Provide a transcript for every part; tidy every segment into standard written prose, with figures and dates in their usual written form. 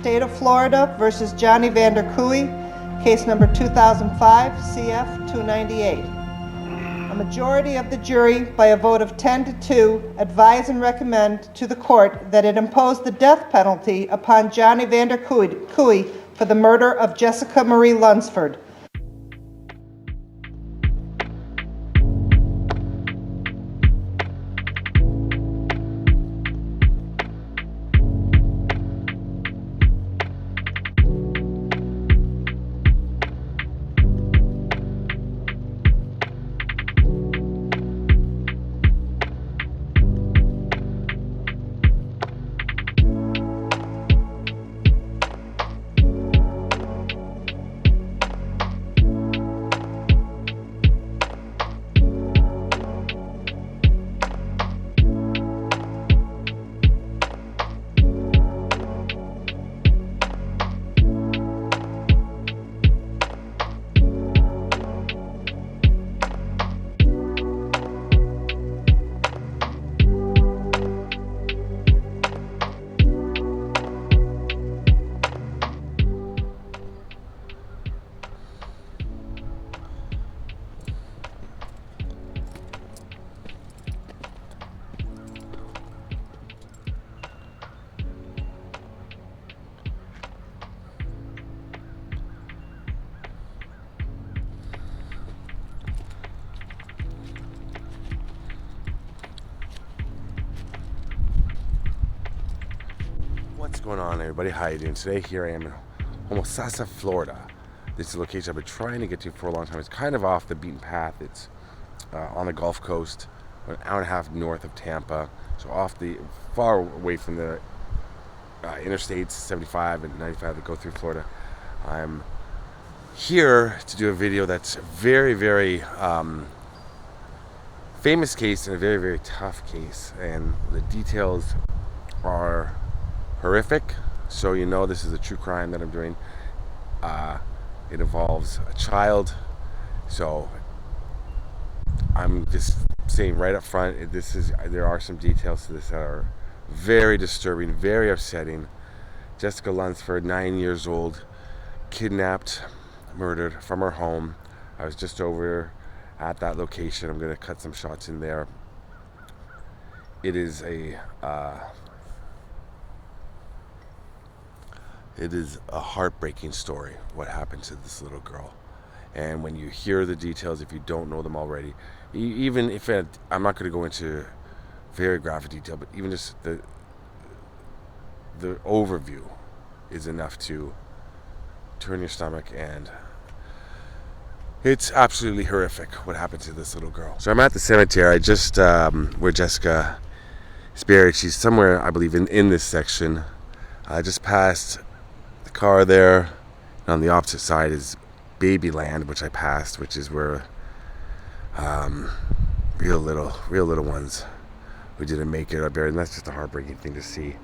State of Florida versus Johnny Vander Couey, case number 2005 CF 298. A majority of the jury, by a vote of 10 to 2, advise and recommend to the court that it impose the death penalty upon Johnny Vander Couey for the murder of Jessica Marie Lunsford. What's going on, everybody? How you doing today? Here I am in Homosassa, Florida. This is a location I've been trying to get to for a long time. It's kind of off the beaten path. It's on the Gulf Coast, an hour and a half north of Tampa, so far away from the interstates 75 and 95 that go through Florida. I'm here to do a video that's very, very famous case and a very, very tough case, and the details are horrific, so you know this is a true crime that I'm doing. It involves a child, so I'm just saying right up front, there are some details to this that are very disturbing, very upsetting. Jessica Lunsford, 9 years old, kidnapped, murdered from her home. I was just over at that location. I'm going to cut some shots in there. It is a heartbreaking story, what happened to this little girl. And when you hear the details, if you don't know them already, even if I'm not going to go into very graphic detail, but even just the overview is enough to turn your stomach, and it's absolutely horrific what happened to this little girl. So I'm at the cemetery. I just where Jessica is buried. She's somewhere, I believe, in this section. I just passed the car there, and on the opposite side is Babyland, which I passed, which is where real little ones who didn't make it are buried, and that's just a heartbreaking thing to see.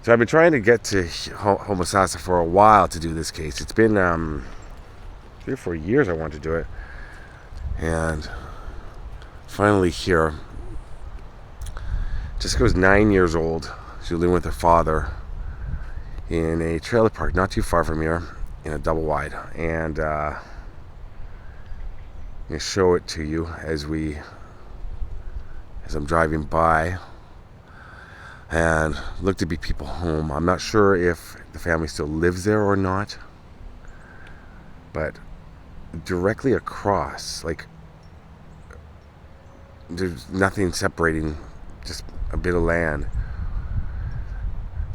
So I've been trying to get to Homosassa for a while to do this case. It's been 3 or 4 years I wanted to do it, and finally here. Jessica was 9 years old. She was living with her father in a trailer park not too far from here, in a double wide, and I'm going to show it to you as I'm driving by, and look to be people home. I'm not sure if the family still lives there or not, but directly across, like, there's nothing separating, just a bit of land.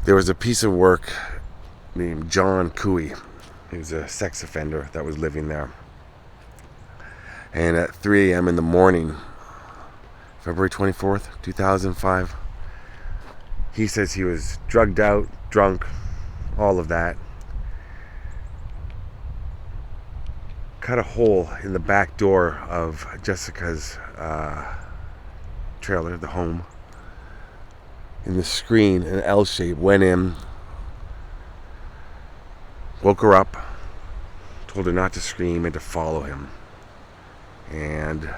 There was a piece of work named John Couey. He was a sex offender that was living there. And at 3 a.m. in the morning, February 24th, 2005, he says he was drugged out, drunk, all of that. Cut a hole in the back door of Jessica's trailer, the home. In the screen, an L shape, went in, woke her up, told her not to scream and to follow him. And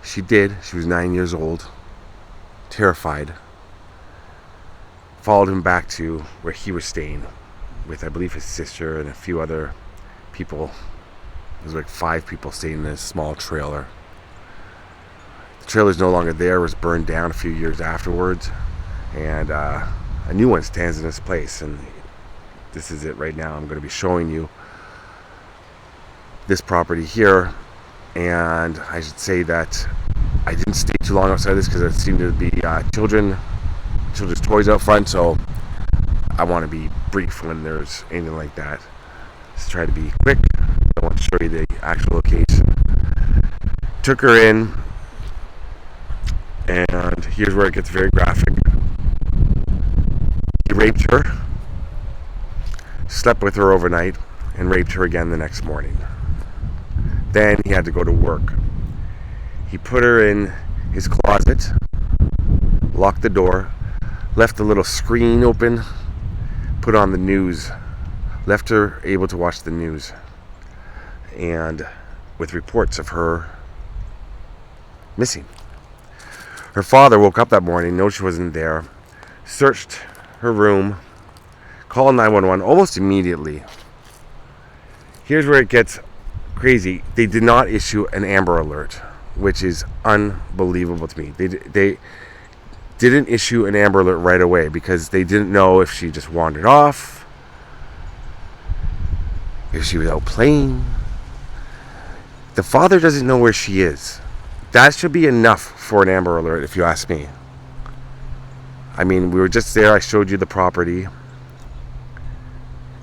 she did. She was 9 years old, terrified. followed him back to where he was staying with, I believe, his sister and a few other people. There was like 5 people staying in this small trailer. The trailer's no longer there. It was burned down a few years afterwards, and a new one stands in its place. And this is it right now. I'm going to be showing you this property here, and I should say that I didn't stay too long outside this because there seemed to be children's toys out front, so I want to be brief when there's anything like that. Just try to be quick. I want to show you the actual location. Took her in, and here's where it gets very graphic. He raped her, slept with her overnight, and raped her again the next morning. Then he had to go to work. He put her in his closet, locked the door, left the little screen open, put on the news, left her able to watch the news, and with reports of her missing. Her father woke up that morning, knew she wasn't there, searched her room, called 911 almost immediately. Here's where it gets crazy. They did not issue an Amber Alert, which is unbelievable to me. They didn't issue an Amber Alert right away because they didn't know if she just wandered off, if she was out playing. The father doesn't know where she is. That should be enough for an Amber Alert, if you ask me. I mean, we were just there. I showed you the property.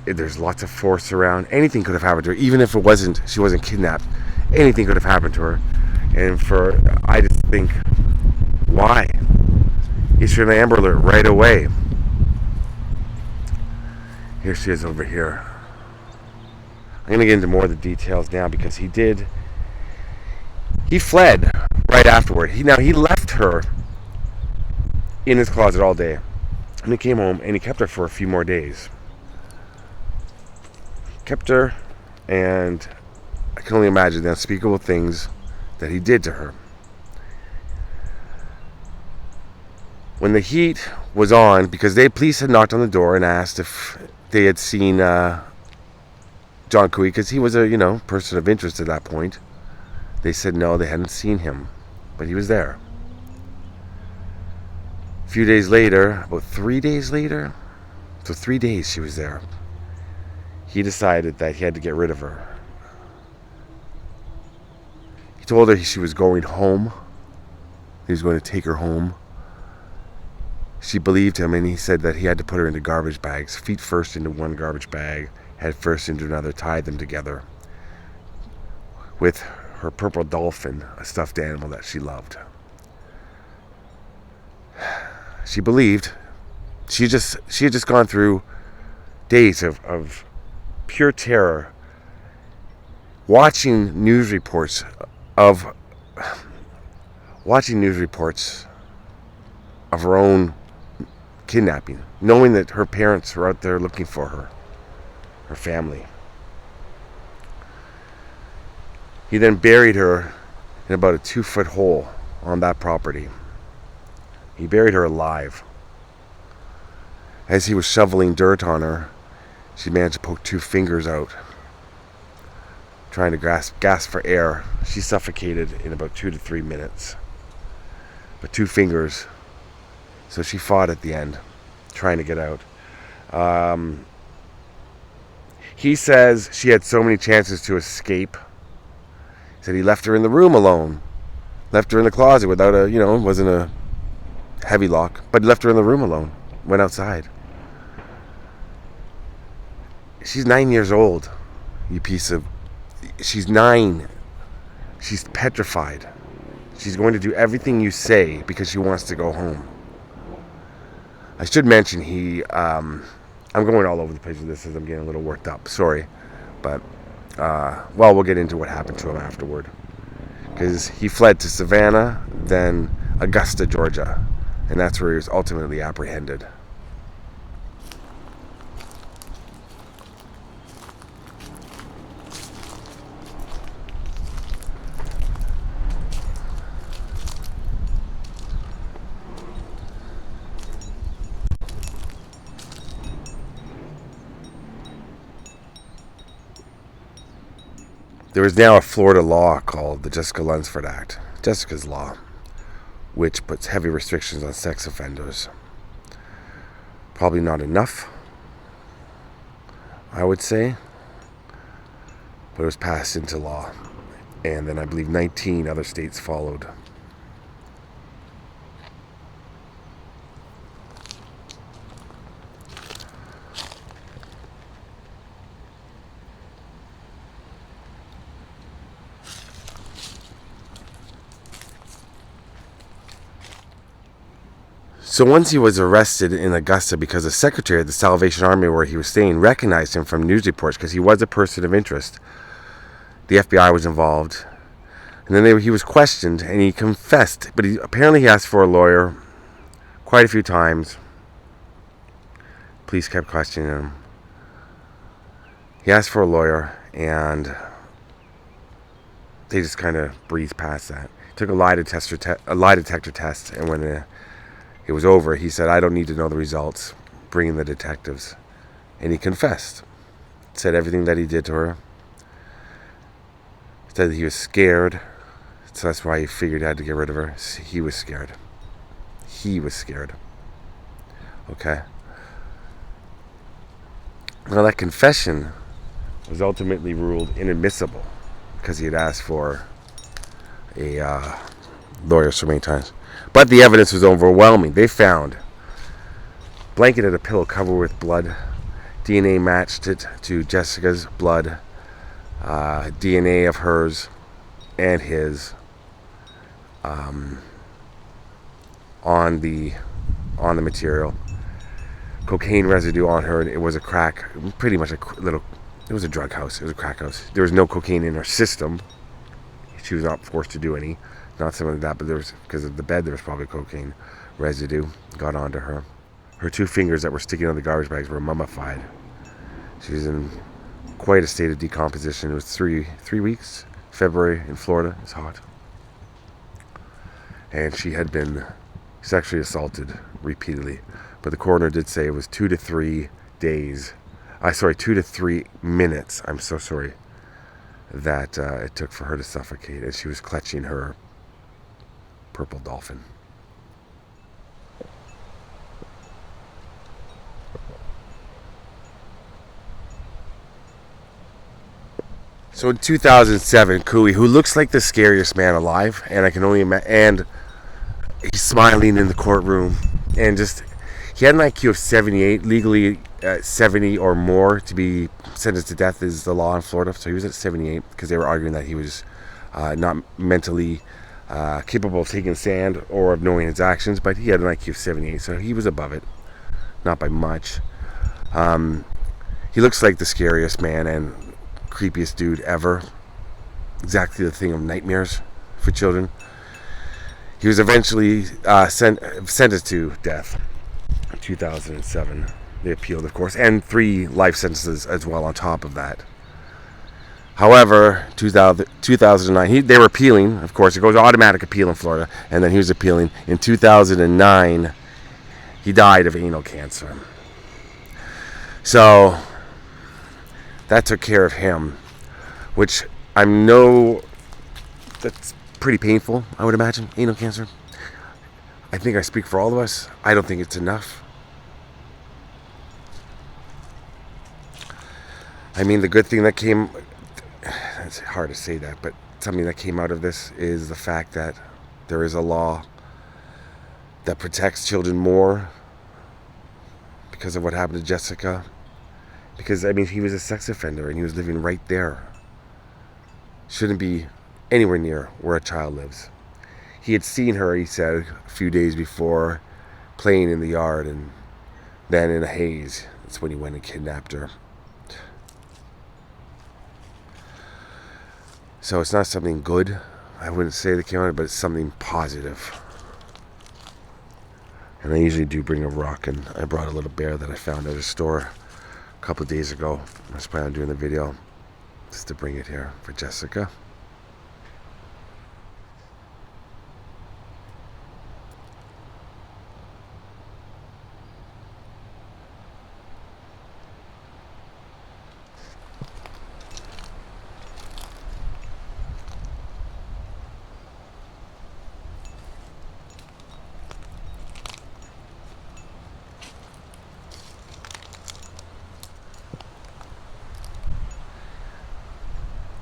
There's lots of force around. Anything could have happened to her, even if she wasn't kidnapped. Anything could have happened to her. And I just think, why? Issue an Amber Alert right away. Here she is over here. I'm going to get into more of the details now because he fled right afterward. He left her in his closet all day. And he came home and he kept her for a few more days. Kept her, and I can only imagine the unspeakable things that he did to her. When the heat was on, because police had knocked on the door and asked if they had seen John Couey, because he was a person of interest at that point. They said no, they hadn't seen him, but he was there. A few days later, about 3 days later, so 3 days she was there, he decided that he had to get rid of her. He told her she was going home. He was going to take her home. She believed him, and he said that he had to put her into garbage bags, feet first into one garbage bag, head first into another, tied them together with her purple dolphin, a stuffed animal that she loved. She believed. She had just gone through days of pure terror, watching news reports of her own kidnapping, knowing that her parents were out there looking for her family. He then buried her in about a 2-foot hole on that property. He buried her alive. As he was shoveling dirt on her, she managed to poke 2 fingers out, trying to gasp for air. She suffocated in about 2 to 3 minutes. But 2 fingers. So she fought at the end, trying to get out. He says she had so many chances to escape. He said he left her in the room alone. Left her in the closet without it wasn't a heavy lock, but he left her in the room alone. Went outside. She's 9 years old, she's 9. She's petrified. She's going to do everything you say because she wants to go home. I should mention I'm going all over the place with this as I'm getting a little worked up. Sorry. But, we'll get into what happened to him afterward. Because he fled to Savannah, then Augusta, Georgia. And that's where he was ultimately apprehended. there is now a Florida law called the Jessica Lunsford Act, Jessica's Law, which puts heavy restrictions on sex offenders. Probably not enough, I would say, but it was passed into law. And then I believe 19 other states followed. So once he was arrested in Augusta because the secretary of the Salvation Army where he was staying recognized him from news reports because he was a person of interest. The FBI was involved. And then he was questioned and he confessed. But apparently he asked for a lawyer quite a few times. Police kept questioning him. He asked for a lawyer and they just kind of breezed past that. Took a lie detector test, and when it was over, he said, "I don't need to know the results. Bring in the detectives." And he confessed. Said everything that he did to her. Said that he was scared. So that's why he figured he had to get rid of her. He was scared. He was scared. Okay? Now that confession was ultimately ruled inadmissible because he had asked for a lawyer so many times. But the evidence was overwhelming. They found blanketed a pillow covered with blood. DNA matched it to Jessica's blood. DNA of hers and his on the material. Cocaine residue on her. It was a crack, pretty much it was a drug house. It was a crack house. There was no cocaine in her system. She was not forced to do any. Not something like that, but there was, because of the bed, there was probably cocaine residue got onto her. Her 2 fingers that were sticking on the garbage bags were mummified. She was in quite a state of decomposition. It was three weeks. February in Florida is hot. And she had been sexually assaulted repeatedly. But the coroner did say it was 2 to 3 days. 2 to 3 minutes. I'm so sorry. That it took for her to suffocate as she was clutching her purple dolphin. So in 2007, Couey, who looks like the scariest man alive, and I can only imagine, and he's smiling in the courtroom, and just, he had an IQ of 78, legally 70 or more to be sentenced to death is the law in Florida. So he was at 78 because they were arguing that he was not mentally capable of taking a stand or of knowing his actions, but he had an IQ of 78, so he was above it, not by much. He looks like the scariest man and creepiest dude ever. Exactly the thing of nightmares for children. He was eventually sentenced to death in 2007. They appealed, of course, and 3 life sentences as well on top of that. However, 2009, they were appealing, of course. It goes automatic appeal in Florida, and then he was appealing. In 2009, he died of anal cancer. So that took care of him, which I know that's pretty painful, I would imagine, anal cancer. I think I speak for all of us. I don't think it's enough. I mean, the good thing that came, it's hard to say that, but something that came out of this is the fact that there is a law that protects children more because of what happened to Jessica. Because, I mean, he was a sex offender and he was living right there. Shouldn't be anywhere near where a child lives. He had seen her, he said, a few days before, playing in the yard, and then in a haze, that's when he went and kidnapped her. So it's not something good, I wouldn't say that came out of it, but it's something positive. And I usually do bring a rock, and I brought a little bear that I found at a store a couple of days ago. I was planning on doing the video just to bring it here for Jessica.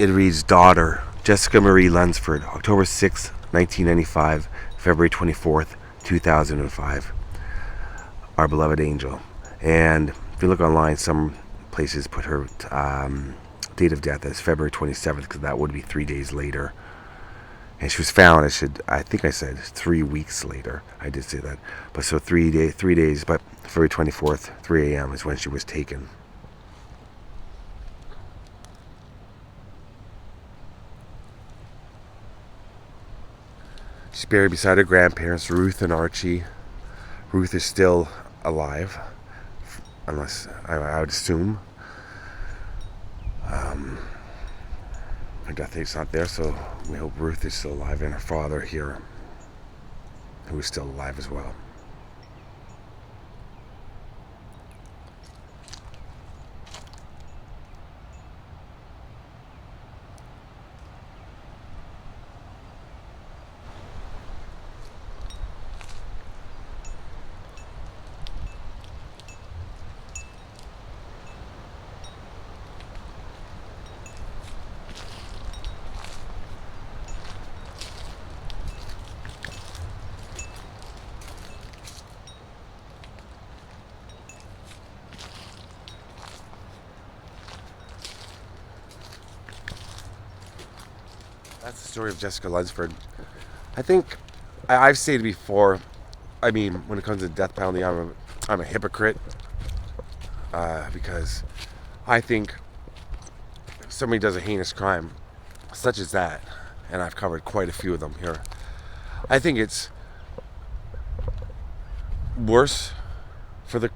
It reads, daughter, Jessica Marie Lunsford, October 6th, 1995, February 24th, 2005. Our beloved angel. And if you look online, some places put her date of death as February 27th, because that would be 3 days later. And she was found, I think I said 3 weeks later. I did say that. But so 3 days, but February 24th, 3 a.m. is when she was taken. She's buried beside her grandparents, Ruth and Archie. Ruth is still alive, unless I would assume. Her death date's not there, so we hope Ruth is still alive, and her father here, who is still alive as well. That's the story of Jessica Lunsford. I think I've stated before. I mean, when it comes to the death penalty, I'm a hypocrite because I think if somebody does a heinous crime such as that, and I've covered quite a few of them here, I think it's worse for the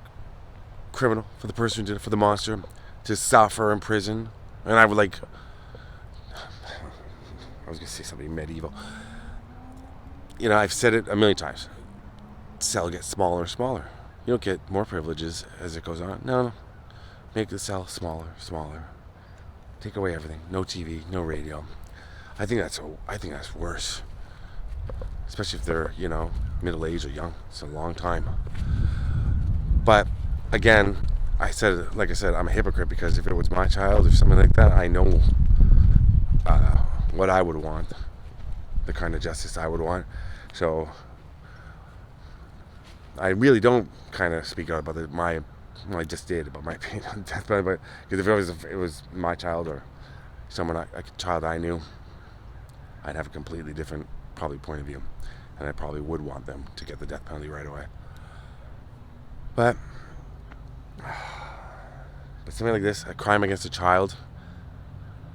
criminal, for the person who did it, for the monster, to suffer in prison. And I was going to say something medieval. You know, I've said it a million times. Cell gets smaller and smaller. You don't get more privileges as it goes on. No. Make the cell smaller. Take away everything. No TV, no radio. I think that's worse. Especially if they're, middle-aged or young. It's a long time. But again, like I said, I'm a hypocrite, because if it was my child or something like that, I know what I would want, the kind of justice I would want. So I really don't kind of speak out about I just did about my opinion on death penalty, because if it was my child or a child I knew, I'd have a completely different probably point of view, and I probably would want them to get the death penalty right away. But something like this, a crime against a child,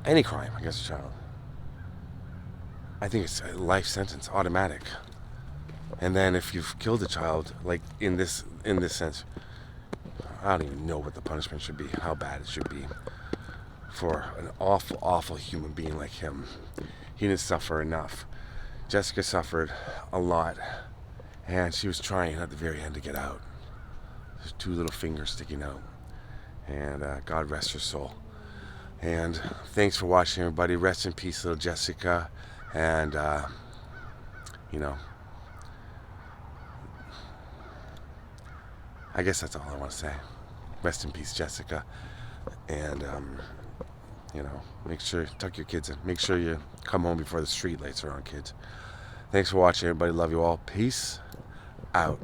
any crime against a child, I think it's a life sentence, automatic. And then if you've killed a child, like in this sense, I don't even know what the punishment should be, how bad it should be for an awful, awful human being like him. He didn't suffer enough. Jessica suffered a lot, and she was trying at the very end to get out. There's 2 little fingers sticking out, and God rest her soul. And thanks for watching, everybody. Rest in peace, little Jessica. And I guess that's all I want to say. Rest in peace, Jessica. And make sure tuck your kids in. Make sure you come home before the street lights are on, kids. Thanks for watching, everybody. Love you all. Peace out.